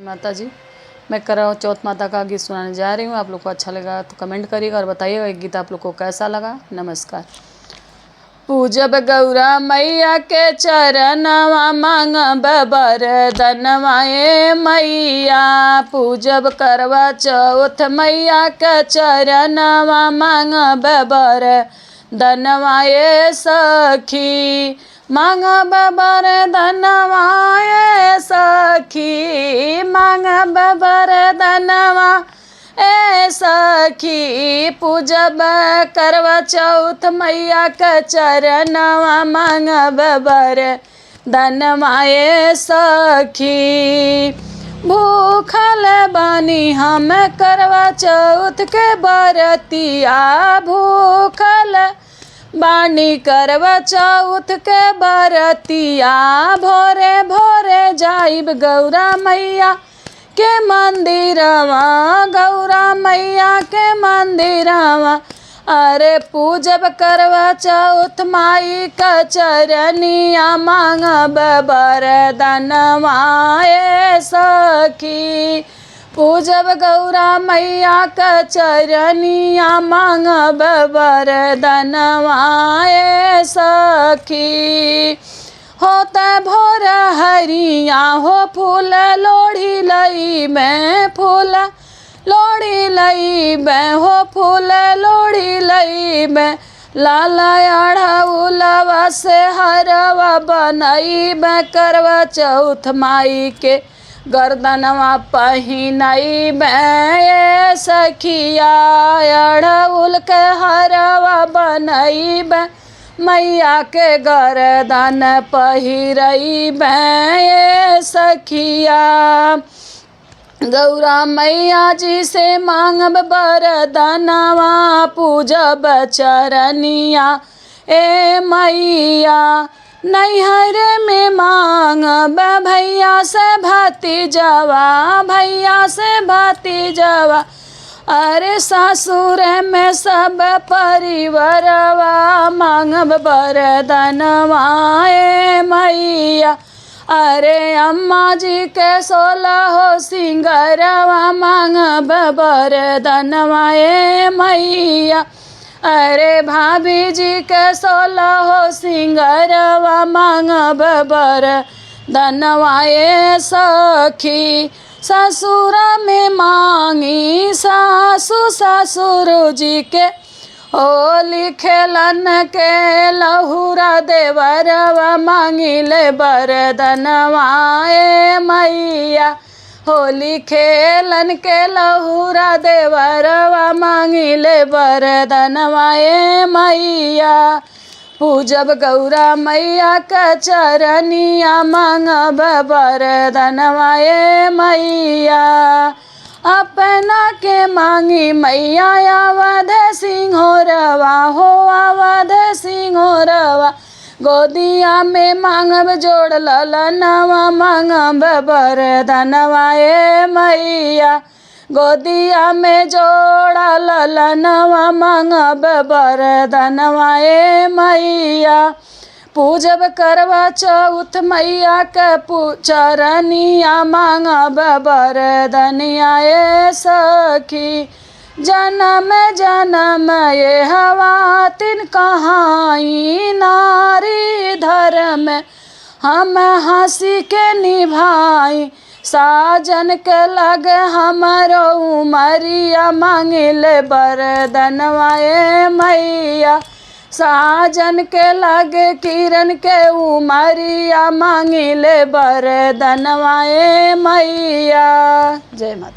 माता जी, मैं करवा चौथ माता का गीत सुनाने जा रही हूँ। आप लोग को अच्छा लगा तो कमेंट करिएगा और बताइएगा ये गीत आप लोग को कैसा लगा। नमस्कार। पूजब गौरा मैया के चरणवा मांगब वरदनवा ए मैया। पूजब करवा चौथ मैया के चरणवा मांगब वरदनवा ए सखी। मांगब वरदनवा ए सखी, मांगब वरदनवा ए सखी। पूजब करवा चौथ मैया के चरणवा मांगब वरदनवा ए सखी। भूखल बानी हम करवा चौथ के बरतिया। भूखल बानी करवा चौथ के बरतिया। भोरे भोरे जाइब गौरा मैया के मंदिरवा। गौरा मैया के मंदिरवा। अरे पूजब करवा चौथ माई का चरनिया। मांगब वरदनवा ए सखी। पूजब गौरा मैया का चरनिया। मांगब वरदनवा ए सखी। होता भोर हरिया हो फूल लोढ़ी लई में। फूल लोढ़ी लई में हो फूल लोढ़ी लई में। लाल अड़हुलवा से हरवा बनई में। करवा चौथ माई के गर्दनवा पहिनई में सखिया। अड़हुल के हरवा बनई में। मैया के गर्दन पहिरई में सखिया। गौरा मैया जी से मांगब वरदनवा। पूजब चरनिया ए मैया। नैहर में मांगब भैया से भतीजवा। भैया से भतीजवा। अरे सासुर में सब परिवारवा। मांगब वरदनवा ए मैया। अरे अम्मा जी के 16 सिंगरवा। मांगब वरदनवा ए मैया। अरे भाभी जी के 16 सिंगरवा। मांगब वरदनवा ए सखी। ससुर में मांगी सासु ससुर जी के। होली खेलन के लहुरा देवरवा। मांगिले वरदनवा ए मैया। होली खेलन के लहुरा देवरवा। मांगिले वरदनवा ए मैया। पूजब गौरा मैया का चरनिया। मांगब वरदनवा ए मैया। अपना के मांगी मैया अवध सिंहोरवा हो। अवध सिंहोरवा। गोदिया में मांगब जोड़ ललनवा। मांगब वरदनवा ए मैया। गोदिया में जोड़ा ललनवा। मांगब वरदनवा ए मैया। पूजब करवा चौथ मैया के चरनिया। मांगब वरदनिया ए सखी। जन्म जन्म ये हवा तिन कहाई। नारी धर्म हम हंसी के निभाई। साजन के लग हमारो उमरिया। मांगिले वरदनवा ए मैया। साजन के लग किरण के उमरिया। मांगिले वरदनवा ए मैया। जय माता।